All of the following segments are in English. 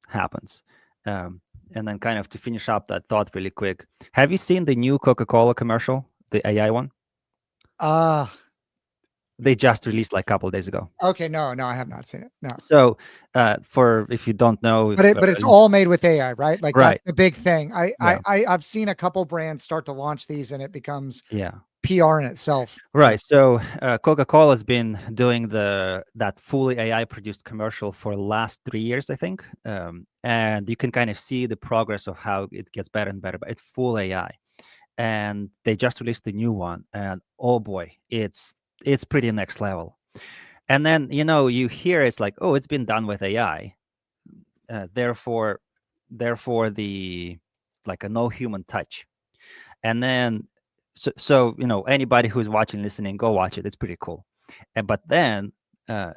happens. And then kind of to finish up that thought really quick, have you seen the new Coca-Cola commercial, the AI one? Uh, They just released like a couple of days ago. okay. No, no, I have not seen it. No. So for if you don't know, if But it's all made with AI, right? Like that's right, the big thing. yeah, I've seen a couple brands start to launch these, and it becomes yeah. PR in itself. Yeah. Right. So Coca-Cola has been doing that fully AI produced commercial for the last 3 years, I think. And you can kind of see the progress of how it gets better and better. But it's full AI, and they just released a new one, and oh boy, it's pretty next level. And then you hear it's like, oh, it's been done with AI, therefore, the like a no human touch. And then so anybody who's watching, listening, go watch it. It's pretty cool. And but then uh,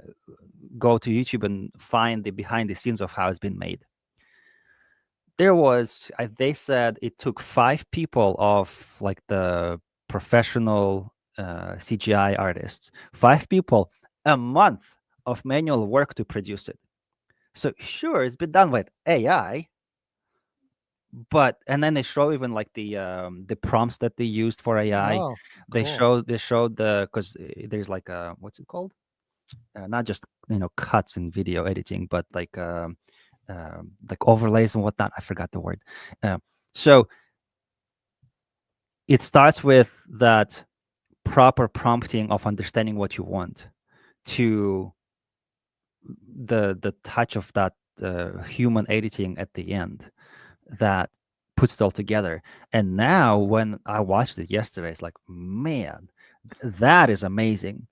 go to YouTube and find the behind the scenes of how it's been made. There was, they said it took 5 people of like the professional CGI artists, 5 people, a month of manual work to produce it. So sure, it's been done with AI, but and then they show even like the prompts that they used for AI. Oh, They cool. showed the, because there's like a, what's it called? Not just cuts in video editing, but like overlays and whatnot. I forgot the word. Uh, so it starts with that proper prompting of understanding what you want, to the touch of that human editing at the end that puts it all together. And now when I watched it yesterday, it's like, man, that is amazing.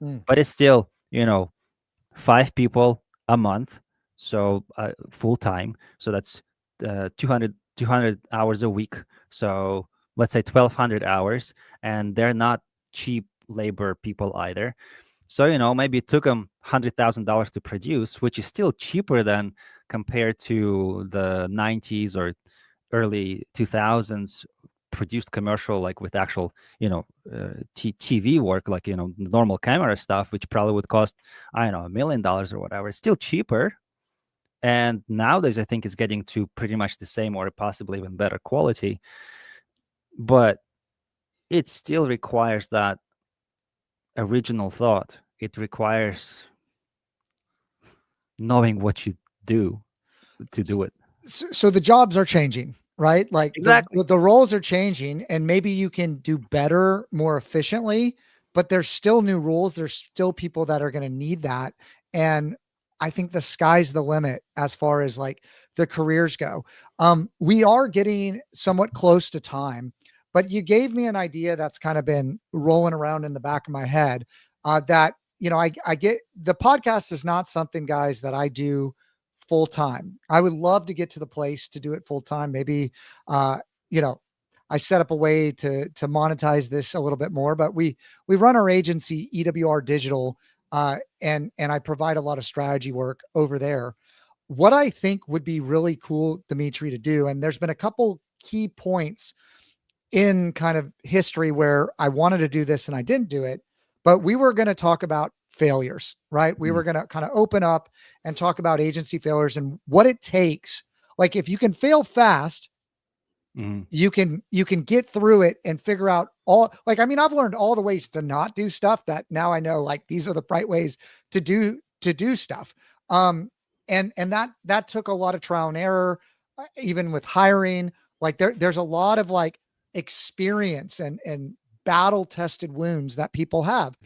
Mm. But it's still 5 people a month, so full time. So that's 200 hours a week. So let's say 1,200 hours, and they're not cheap labor people either. So maybe it took them $100,000 to produce, which is still cheaper than compared to the 90s or early 2000s produced commercial, like with actual TV work, like normal camera stuff, which probably would cost, I don't know, $1 million or whatever. It's still cheaper, and nowadays I think it's getting to pretty much the same or possibly even better quality, but it still requires that original thought. It requires knowing what you do to do it. So the jobs are changing, right? Like Exactly. the roles are changing, and maybe you can do better, more efficiently, but there's still new rules. There's still people that are going to need that. And I think the sky's the limit as far as like the careers go. We are getting somewhat close to time, but you gave me an idea that's kind of been rolling around in the back of my head. That I get the podcast is not something, guys, that I do full time. I would love to get to the place to do it full time. Maybe, uh, you know, I set up a way to monetize this a little bit more, but we run our agency EWR Digital, and I provide a lot of strategy work over there. What I think would be really cool, Dmitrii, to do, and there's been a couple key points in kind of history where I wanted to do this and I didn't do it, but we were going to talk about failures, right? We Mm. were going to kind of open up and talk about agency failures and what it takes. Like if you can fail fast, Mhm. you can get through it and figure out all, like, I mean, I've learned all the ways to not do stuff that now I know, like, these are the right ways to do stuff. And that took a lot of trial and error, even with hiring. Like there's a lot of like experience and battle tested wounds that people have.